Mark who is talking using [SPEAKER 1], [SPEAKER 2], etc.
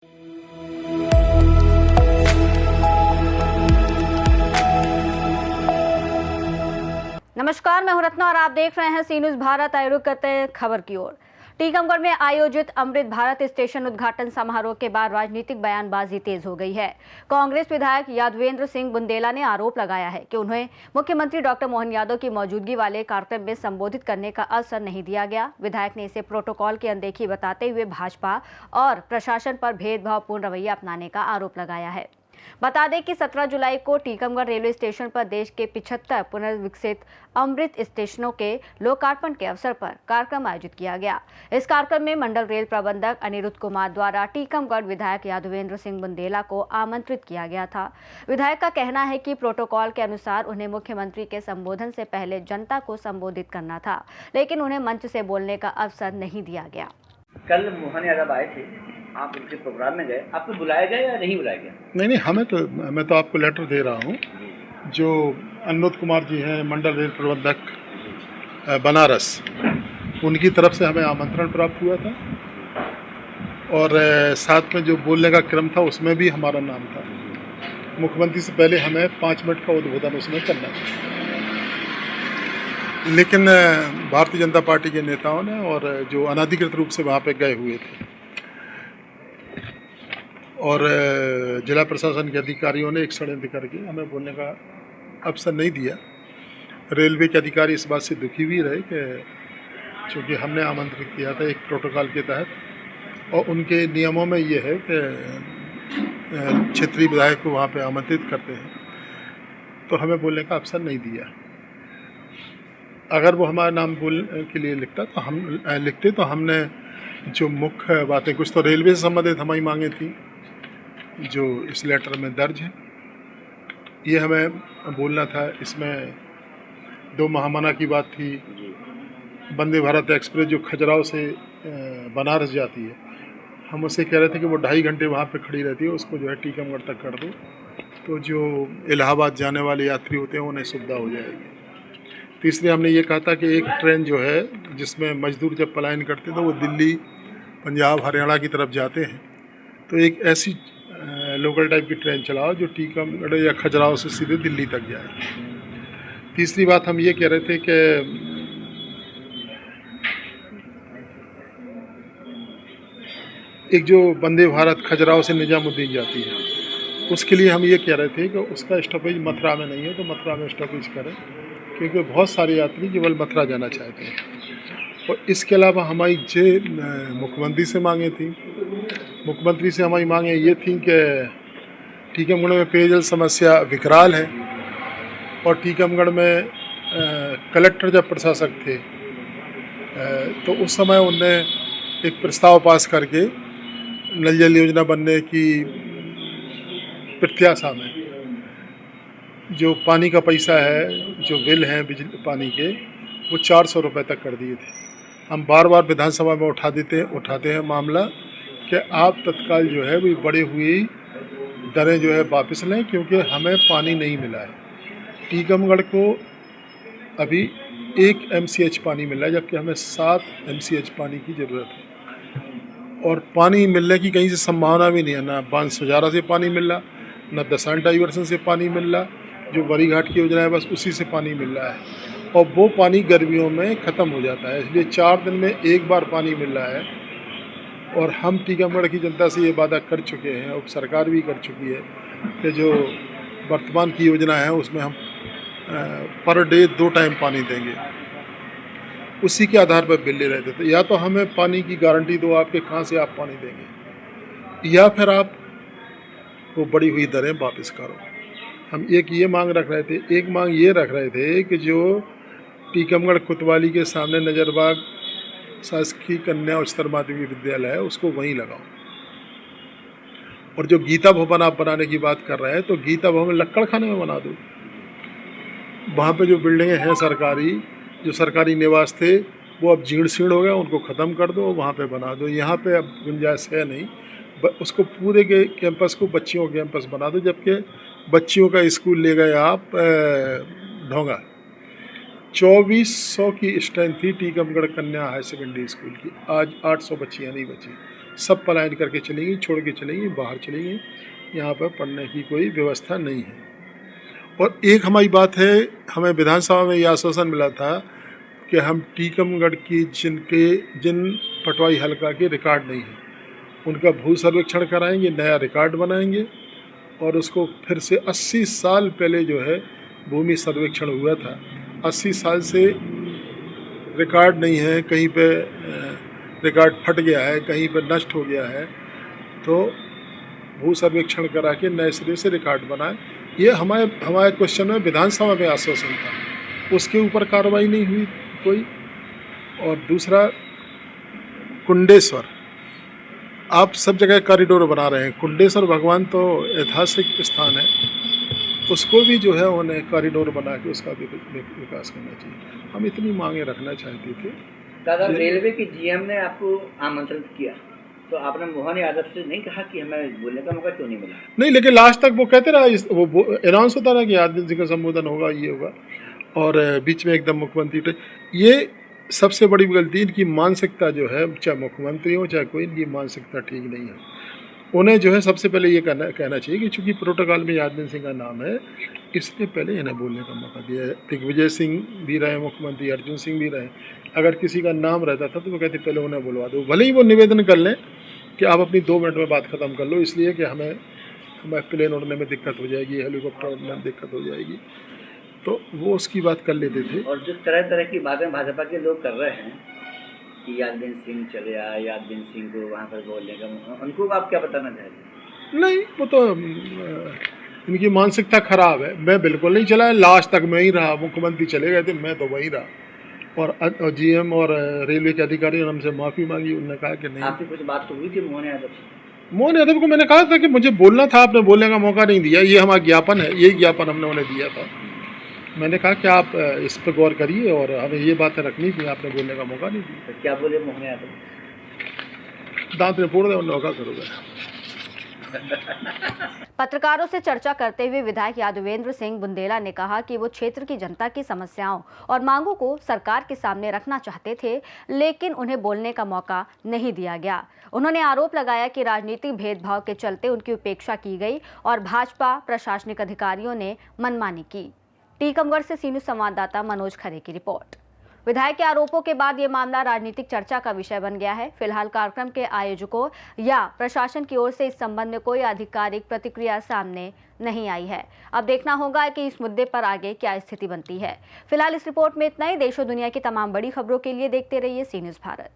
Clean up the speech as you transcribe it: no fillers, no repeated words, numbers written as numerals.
[SPEAKER 1] नमस्कार, मैं हूं रत्ना और आप देख रहे हैं सी न्यूज़ भारत। आए रुख करते हैं खबर की ओर। टीकमगढ़ में आयोजित अमृत भारत स्टेशन उद्घाटन समारोह के बाद राजनीतिक बयानबाजी तेज हो गई है। कांग्रेस विधायक यादवेंद्र सिंह बुंदेला ने आरोप लगाया है कि उन्हें मुख्यमंत्री डॉक्टर मोहन यादव की मौजूदगी वाले कार्यक्रम में संबोधित करने का अवसर नहीं दिया गया। विधायक ने इसे प्रोटोकॉल की अनदेखी बताते हुए भाजपा और प्रशासन पर भेदभावपूर्ण रवैया अपनाने का आरोप लगाया है। बता दें कि 17 जुलाई को टीकमगढ़ रेलवे स्टेशन पर देश के 75 पुनर्विकसित अमृत स्टेशनों के लोकार्पण के अवसर पर कार्यक्रम आयोजित किया गया। इस कार्यक्रम में मंडल रेल प्रबंधक अनिरुद्ध कुमार द्वारा टीकमगढ़ विधायक यादवेंद्र सिंह बुंदेला को आमंत्रित किया गया था। विधायक का कहना है कि प्रोटोकॉल के अनुसार उन्हें मुख्यमंत्री के संबोधन से पहले जनता को संबोधित करना था, लेकिन उन्हें मंच से बोलने का अवसर नहीं दिया गया।
[SPEAKER 2] कल मोहन यादव आए थे, आप उनके प्रोग्राम में गए, आपको बुलाया गया या नहीं बुलाया गया?
[SPEAKER 3] नहीं, मैं तो आपको लेटर दे रहा हूँ। जो अनिरुद्ध कुमार जी हैं, मंडल रेल प्रबंधक बनारस, उनकी तरफ से हमें आमंत्रण प्राप्त हुआ था और साथ में जो बोलने का क्रम था उसमें भी हमारा नाम था। मुख्यमंत्री से पहले हमें 5 मिनट का उद्बोधन उसमें करना था, लेकिन भारतीय जनता पार्टी के नेताओं ने और जो अनधिकृत रूप से वहाँ पे गए हुए थे और जिला प्रशासन के अधिकारियों ने एक षड्यंत्र करके हमें बोलने का अवसर नहीं दिया। रेलवे के अधिकारी इस बात से दुखी भी रहे कि चूँकि हमने आमंत्रित किया था एक प्रोटोकॉल के तहत और उनके नियमों में ये है कि क्षेत्रीय विधायक को वहाँ पे आमंत्रित करते हैं, तो हमें बोलने का अवसर नहीं दिया। अगर वो हमारा नाम बोल के लिए लिखते तो हमने जो मुख्य बातें कुछ तो रेलवे से संबंधित हमारी मांगे थी जो इस लेटर में दर्ज है, ये हमें बोलना था। इसमें 2 महामना की बात थी, वंदे भारत एक्सप्रेस जो खजुराहो से बनारस जाती है, हम उससे कह रहे थे कि वो 2.5 घंटे वहाँ पे खड़ी रहती है, उसको जो है टीकमगढ़ तक कर दो, तो जो इलाहाबाद जाने वाले यात्री होते हैं उन्हें सुविधा हो जाएगी। तीसरे हमने ये कहा था कि एक ट्रेन जो है जिसमें मजदूर जब पलायन करते तो वो दिल्ली, पंजाब, हरियाणा की तरफ जाते हैं, तो एक ऐसी लोकल टाइप की ट्रेन चलाओ जो टीकमगढ़ या खजुराहो से सीधे दिल्ली तक जाए। तीसरी बात हम ये कह रहे थे कि एक जो वंदे भारत खजुराहो से निजामुद्दीन जाती है, उसके लिए हम ये कह रहे थे कि उसका स्टॉपेज मथुरा में नहीं है, तो मथुरा में स्टॉपेज करें, क्योंकि बहुत सारे यात्री केवल मथुरा जाना चाहते हैं। और इसके अलावा हमारी जो मुख्यमंत्री से मांगे थी, मुख्यमंत्री से हमारी मांगे ये थी कि टीकमगढ़ में पेयजल समस्या विकराल है और टीकमगढ़ में कलेक्टर जब प्रशासक थे तो उस समय उनने एक प्रस्ताव पास करके नल जल योजना बनने की प्रत्याशा में जो पानी का पैसा है, जो बिल हैं बिजली पानी के, वो 400 रुपये तक कर दिए थे। हम बार बार विधानसभा में उठाते हैं मामला कि आप तत्काल जो है वो बढ़ी हुई दरें जो है वापस लें, क्योंकि हमें पानी नहीं मिला है। टीकमगढ़ को अभी 1 MCH पानी मिला है, जबकि हमें 7 MCH पानी की ज़रूरत है और पानी मिलने की कहीं से संभावना भी नहीं है। ना बांसुजारा से पानी मिल रहा, न दसांड डाइवर्सन से पानी मिल रहा, जो बड़ी घाट की योजना है बस उसी से पानी मिल रहा है और वो पानी गर्मियों में ख़त्म हो जाता है। इसलिए 4 दिन में 1 बार पानी मिल रहा है और हम टीकमगढ़ की जनता से ये वादा कर चुके हैं और सरकार भी कर चुकी है कि जो वर्तमान की योजना है उसमें हम पर डे 2 टाइम पानी देंगे। उसी के आधार पर बिल ले रहे थे। तो या तो हमें पानी की गारंटी दो आपके कहाँ से आप पानी देंगे, या फिर आप वो बढ़ी हुई दरें वापस करो। हम एक ये मांग रख रहे थे। एक मांग ये रख रहे थे कि जो टीकमगढ़ कोतवाली के सामने नज़रबाग शासकीय कन्या उच्चतर माध्यमिक विद्यालय है उसको वहीं लगाओ, और जो गीता भवन आप बनाने की बात कर रहे हैं तो गीता भवन लक्कड़ खाने में बना दो। वहाँ पे जो बिल्डिंगें हैं सरकारी, जो सरकारी निवास थे वो अब जीर्ण शीर्ण हो गए, उनको ख़त्म कर दो, वहाँ पे बना दो। यहाँ पे अब गुंजाइश है नहीं, उसको पूरे के कैंपस को बच्चियों का कैंपस बना दो। जबकि बच्चियों का स्कूल ले गए आप ढोंगा, 2400 की स्ट्रेंथ थी टीकमगढ़ कन्या हाई सेकेंडरी स्कूल की, आज 800 बच्चियाँ नहीं बची। सब पलायन करके चली गई, छोड़ के चली गई, बाहर चली गई। यहाँ पर पढ़ने की कोई व्यवस्था नहीं है। और एक हमारी बात है, हमें विधानसभा में यह आश्वासन मिला था कि हम टीकमगढ़ की जिन पटवारी हल्का के रिकॉर्ड नहीं है उनका भू सर्वेक्षण कराएंगे, नया रिकॉर्ड बनाएंगे और उसको फिर से 80 साल पहले जो है भूमि सर्वेक्षण हुआ था, 80 साल से रिकॉर्ड नहीं है, कहीं पे रिकॉर्ड फट गया है, कहीं पे नष्ट हो गया है, तो भू सर्वेक्षण करा के नए सिरे से रिकॉर्ड बनाए। ये हमारे क्वेश्चन में विधानसभा में आश्वासन था, उसके ऊपर कार्रवाई नहीं हुई कोई। और दूसरा, कुंडेश्वर, आप सब जगह कॉरिडोर बना रहे हैं, कुंडेश्वर भगवान तो ऐतिहासिक स्थान है, उसको भी जो है उन्हें कॉरिडोर बना के उसका भी विकास करना चाहिए। हम इतनी मांगे रखना चाहते थे।
[SPEAKER 2] दादा, रेलवे की जीएम ने आपको आमंत्रित किया तो आपने मोहन यादव से नहीं कहा कि हमें बोलने का मौका क्यों नहीं मिला?
[SPEAKER 3] नहीं, लेकिन लास्ट तक वो कहते रहा, वो अनाउंस होता रहा कि यादव जी का संबोधन होगा, ये होगा, और बीच में एकदम मुख्यमंत्री। ये सबसे बड़ी गलती, इनकी मानसिकता जो है, चाहे मुख्यमंत्री हो चाहे कोई, इनकी मानसिकता ठीक नहीं है। उन्हें जो है सबसे पहले ये कहना चाहिए कि चूंकि प्रोटोकॉल में यादव सिंह का नाम है, इसलिए पहले इन्हें बोलने का मौका दिया है। दिग्विजय सिंह भी रहे मुख्यमंत्री, अर्जुन सिंह भी रहे, अगर किसी का नाम रहता था तो वो कहते पहले उन्हें बुलवा दो, भले ही वो निवेदन कर लें कि आप अपनी 2 मिनट में बात ख़त्म कर लो, इसलिए कि हमें प्लेन उड़ने में दिक्कत हो जाएगी, हेलीकॉप्टर उड़ने में दिक्कत हो जाएगी, तो वो उसकी बात कर लेते थे।
[SPEAKER 2] और जो तरह तरह की बातें भाजपा के लोग कर रहे हैं कि यादव सिंह चले आए, यादव सिंह को वहाँ पर बोलने का, उनको आप क्या बताना चाहते?
[SPEAKER 3] नहीं, वो तो इनकी मानसिकता खराब है। मैं बिल्कुल नहीं चला, लास्ट तक मैं ही रहा, मुख्यमंत्री चले गए थे, मैं तो वहीं रहा। और जीएम और रेलवे के अधिकारी ने हमसे माफ़ी मांगी, उन्होंने कहा कि नहीं।
[SPEAKER 2] आपकी कुछ बात तो हुई थी मोहन यादव से?
[SPEAKER 3] मोहन यादव को मैंने कहा था कि मुझे बोलना था, आपने बोलने का मौका नहीं दिया, ये हमारा ज्ञापन है, यही ज्ञापन हमने उन्हें दिया था। मैंने कहा कि आप इस पर गौर करिए और हमें ये बातें रखनी थी, आपने बोलने का मौका नहीं दिया।
[SPEAKER 2] तो क्या बोले मोहन यादव?
[SPEAKER 3] दांत में फोड़ दे, उन्होंने कहा करोगे।
[SPEAKER 1] पत्रकारों से चर्चा करते हुए विधायक यादवेंद्र सिंह बुंदेला ने कहा कि वो क्षेत्र की जनता की समस्याओं और मांगों को सरकार के सामने रखना चाहते थे, लेकिन उन्हें बोलने का मौका नहीं दिया गया। उन्होंने आरोप लगाया कि राजनीतिक भेदभाव के चलते उनकी उपेक्षा की गई और भाजपा प्रशासनिक अधिकारियों ने मनमानी की। टीकमगढ़ से सीनू संवाददाता मनोज खरे की रिपोर्ट। विधायक के आरोपों के बाद ये मामला राजनीतिक चर्चा का विषय बन गया है। फिलहाल कार्यक्रम के आयोजकों या प्रशासन की ओर से इस संबंध में कोई आधिकारिक प्रतिक्रिया सामने नहीं आई है। अब देखना होगा कि इस मुद्दे पर आगे क्या स्थिति बनती है। फिलहाल इस रिपोर्ट में इतना ही। देश और दुनिया की तमाम बड़ी खबरों के लिए देखते रहिए सी न्यूज़ भारत।